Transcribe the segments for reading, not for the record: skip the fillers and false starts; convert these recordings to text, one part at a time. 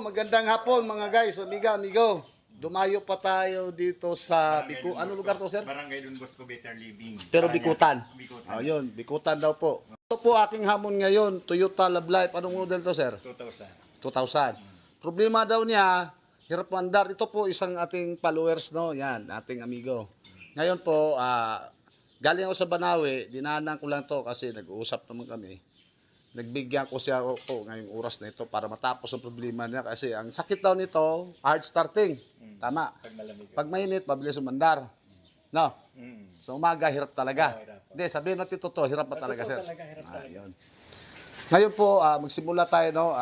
magandang hapon mga guys, amigo. Dumayo pa tayo dito sa ano lugar to, sir? Barangay Don Bosco Better Living. Pero Bikutan. Bikutan. Ayun, Bikutan daw po. Ito po aking hamon ngayon, Toyota Love Life. Anong model to, sir? 2,000. 2000. Problema daw niya, hirap mandar. Ito po isang ating followers, no? Yan, ating amigo. Ngayon po, galing ako sa Banawe, dinaanan ko lang to kasi nag-uusap naman kami. Nagbigyan ko siya po ngayong oras na ito para matapos ang problema niya kasi ang sakit daw nito, hard starting. Tama. Pag malamig. Pag mainit, mabilis umandar. No? Sa umaga, hirap talaga. hirap. Hindi, sabihin natin totoo, hirap pa talaga, sir. Talaga, hirap talaga. Yun. Ngayon po, magsimula tayo, no?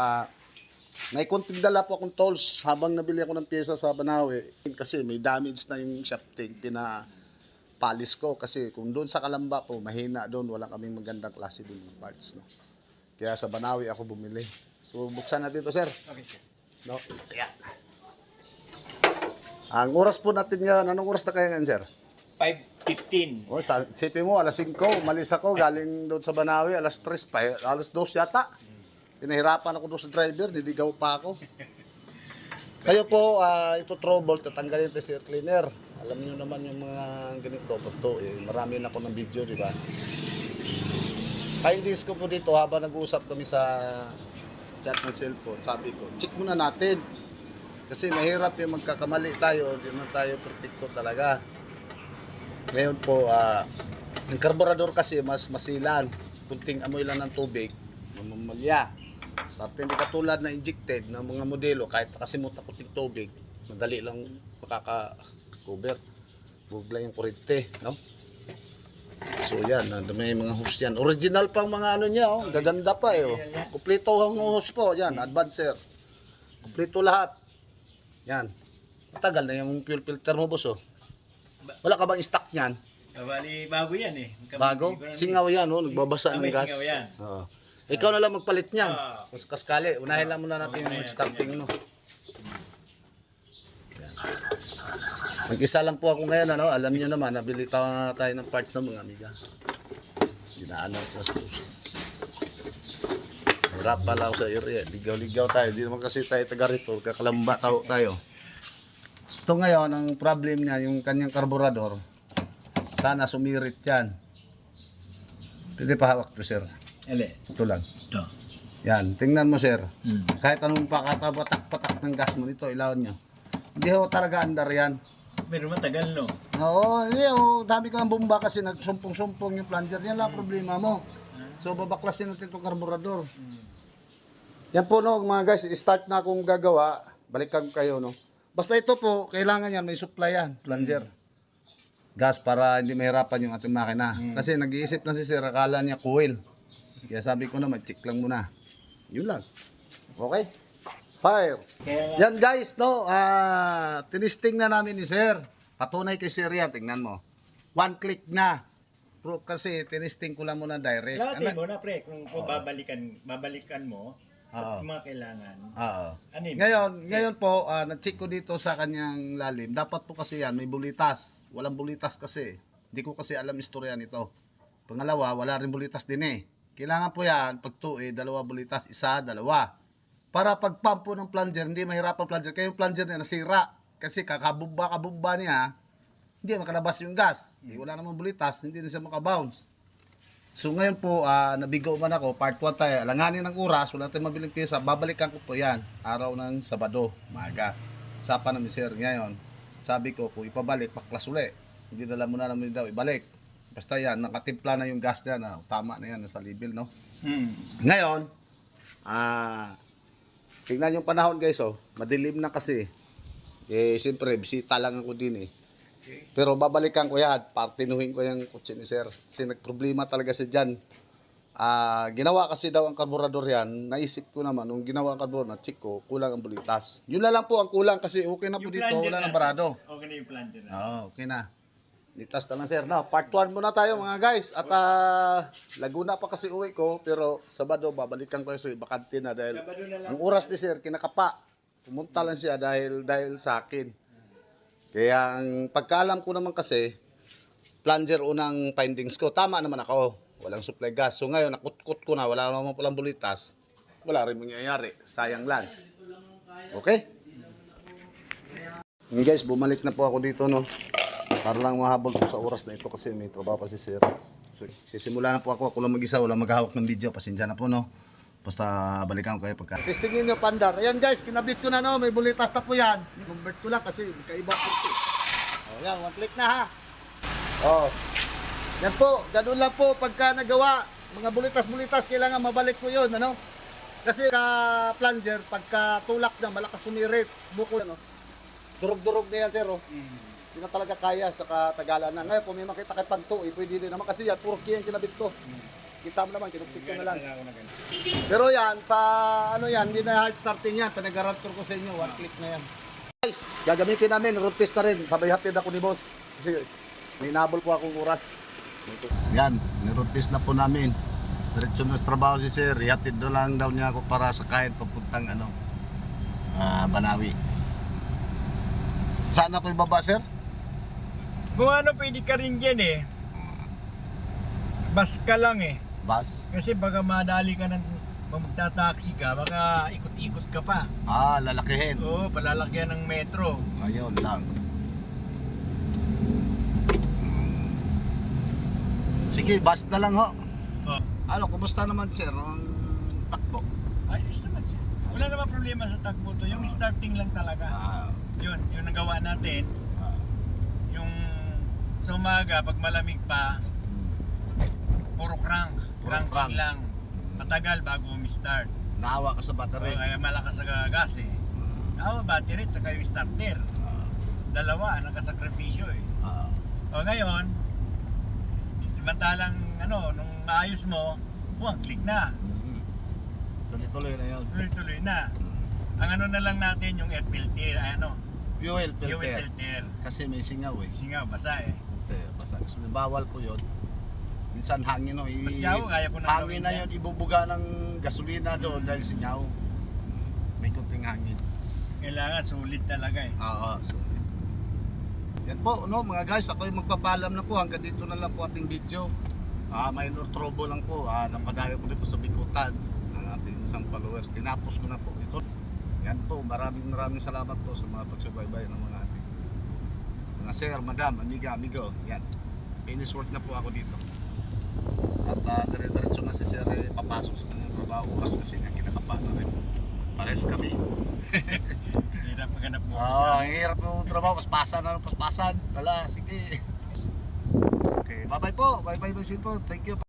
May kunting dala po akong tools habang nabili ako ng pyesa sa Banawe. Kasi may damage na yung shafting, pinapalis ko. Kasi kung doon sa Kalamba po, mahina doon, walang kaming magandang klase doon ng parts, no? Kaya sa Banawe ako bumili. So, buksan natin ito, sir. Okay, sir. No? Ayan. Ang oras po natin ngayon, anong oras na kaya ngayon, sir? 5:15. O, sipin mo, alas 5, umalis ako, galing doon sa Banawe, alas 3, alas 2 yata. Pinahirapan ako doon sa driver, niligaw pa ako. Kayo po, ito trouble, tatanggalin ito sa air cleaner. Alam niyo naman yung mga ganito, ito, marami na ako ng video, di ba? Ay, hindi ko po dito, habang nag-uusap kami sa chat ng cellphone, sabi ko, check muna natin. Kasi mahirap yung magkakamali tayo, hindi naman tayo perfecto talaga. Ngayon po, ang karburador kasi mas masilan. Kunting amoy lang ng tubig, mamamalya. Start hindi katulad na injected ng mga modelo, kahit kasimot ako ng tubig, madali lang makaka-cover. Huwag lang yung kurente, no? So yan, may mga hose yan. Original pang mga ano niya, oh. Gaganda pa eh. Oh. Kumpleto ang hose po, yan, advancer. Kumpleto lahat. Yan. Matagal na yung fuel filter mo, boss, oh. Wala ka bang stock niyan? Bali, bago yan eh. Bago? Singaw yan, oh. Nagbabasa ng gas. Singaw yan. Oo. Ikaw na lang magpalit niyan. Kaskali, unahin lang muna natin yung starting mo. Mag-isa lang po ako ngayon, ano? Alam niyo naman, nabili tayo ng parts ng mga amiga. Dinaanan ko sa puso. Hirap pala ako sa area. Ligaw-ligaw tayo. Hindi naman kasi tayo taga rito. Kakalamba tayo. Ito ngayon, ang problem niya, yung kanyang karburador, sana sumirit yan. Pwede pa hawak to, sir. Ito lang. Ito. Yan, tingnan mo, sir. Kahit anong pakatabatak-patak ng gas mo nito, ilawan nyo. Hindi ho talaga andar yan. Pero matagal, no? Oo, dami kang bomba kasi nagsumpong-sumpong yung plunger. Yan lang problema mo. So, babaklasin natin itong karburador. Yan po, no, mga guys, start na akong gagawa. Balikan ko kayo, no. Basta ito po, kailangan yan, may supply yan, plunger. Gas para hindi mahirapan yung ating makina. Kasi nag-iisip na si sir, akala niya coil. Kaya sabi ko na, mag-check lang muna. Yun lang. Okay? Fire. Yan guys, no, tinisting na namin ni sir. Patunay kay sir yan, tingnan mo. One click na. Bro, kasi tinisting ko lang muna direct. Lahat mo na, pre. Kung babalikan mo, at mga kailangan. Oo. Ano yun? Ngayon po, na-check ko dito sa kanyang lalim. Dapat po kasi yan, may bulitas. Walang bulitas kasi. Hindi ko kasi alam istorya nito. Pangalawa, wala rin bulitas din eh. Kailangan po yan, pag 2 dalawa bulitas, isa, dalawa. Para pag pump po ng plunger, hindi mahirapan plunger. Kaya yung plunger niya nasira. Kasi kabumba niya, hindi makalabas yung gas. Wala namang bulitas, hindi na siya makabounce. So ngayon po, nabigo man ako, part 1 tayo. Alanganin ng oras, wala tayong mabiling pyesa. Babalikan ko po yan, araw ng Sabado, maga. Usapan namin sir ngayon. Sabi ko, kung ipabalik, paklas uli. Hindi na lang muna namin daw ibalik. Basta yan, nakatimpla na yung gas niya na tama na yan, nasa level, no? Ngayon, tingnan yung panahon guys, oh. Madilim na kasi. Siyempre, bisita lang ako din eh. Pero babalikan ko yan, partinuhin ko yung kutsi ni sir. Kasi nagproblema talaga siya dyan. Ginawa kasi daw ang karburador yan. Naisip ko naman, nung ginawa ang karburador, na-check ko, kulang ang bulitas. Yun na lang po ang kulang kasi okay na po dito, wala nang barado. Okay na yung plunger na. Oo, okay na. Litas na lang sir. No, part 1 muna tayo mga guys. At Laguna pa kasi uwi ko. Pero Sabado, babalikan ko yung bakante na dahil ang oras ni sir, kinakapa. Pumunta lang siya dahil sa akin. Kaya ang pagkaalam ko naman kasi, plunger unang findings ko. Tama naman ako. Walang supply gas. So ngayon, nakutkot ko na. Wala naman palang bulitas. Wala rin mangyayari. Sayang lang. Okay? Ngayon guys, bumalik na po ako dito, no? Para lang mahabol po sa oras na ito kasi may trabaho pa si Sir. So, sisimula na po ako lang mag-isa, wala maghahawak ng video, pasensya na po, no? Basta balikan ko kayo pagka. Testingin nyo, pandar. Ayan guys, kinabit ko na, no? May bulitas na po yan. Convert ko lang kasi kaiba po ito. O yan, one click na ha. O. Yan po, ganun lang po pagka nagawa. Mga bulitas-bulitas, kailangan mabalik po yun, ano? Kasi ka plunger, pagka tulak na, malakas sumirit. Buko, ano? Durog-durog na yan, sir, oh. Hindi na talaga kaya sa katagalan na. Ngayon, kung may makita kay pagto, pwede din naman kasi yan, puro yan kinabit ko. Kita mo naman, kinupit ko na lang. Pero yan, sa ano yan, hindi na hard starting yan. Pinag-garantor ko sa inyo, one click na yan. Guys, gagamitin namin, road test na rin. Sabay hatid ako ni boss. Kasi may nabol po akong oras. Yan, ni-road test na po namin. Diretso na sa trabaho si sir. Ihatid na lang daw niya ako para sa kahit papuntang ano, Banawi. Saan ako ibaba, sir? Kung ano, pwede ka rin dyan eh. Bus ka lang eh. Bus? Kasi baka madali ka ng magta-taxi ka, baka ikot-ikot ka pa. Lalakihin. Oo, palalakyan ng metro. Ayun lang. Sige, bus na lang ho. Oh. Ano, kumusta naman sir ang takbo? Ayos naman siya. Wala naman problema sa takbo to. Yung starting lang talaga. Yun, yung nagawa natin. Yung sa umaga, pag malamig pa, puro crank. Cranking lang. Matagal bago umi-start. Naawa ka sa battery. Kaya malakas sa gas eh. Naawa battery at saka yung starter. Dalawa, nakasakripisyo eh. O ngayon, samantalang ano, nung maayos mo, one click na. Tuloy-tuloy na yun. Tuloy-tuloy na. Ang ano na lang natin yung air filter, Fuel fuel filter. filter. Kasi may singaw eh. Singaw, basa eh. Okay, basta. Kasi bawal po yun. Minsan hangin no. Mas yaw, kaya ko na Hangin gawin na yan. yun, ibubuga ng gasolina doon dahil singaw. May kunting hangin. Kailangan sulit talaga eh. Oo, so. Yan po, no, mga guys, ako yung magpapalam na po. Hanggang dito na lang po ating video. Minor trouble lang po. Napadayo ko dito sa bikutan ng ating isang followers. Tinapos ko na po ito. Yan po, maraming salamat po sa mga pagsubaybay ng mga ating mga sir, madam, amiga, amigo. Yan, finish work na po ako dito. At dire-diretso na si sir papasok sa kanyang trabaho oras kasi nga kinakapa na rin. Pares kami. Hirap maghanap mo. Ang hirap yung trabaho, paspasan na ng paspasan. Wala, sige. Okay, bye-bye po. Bye-bye po. Thank you.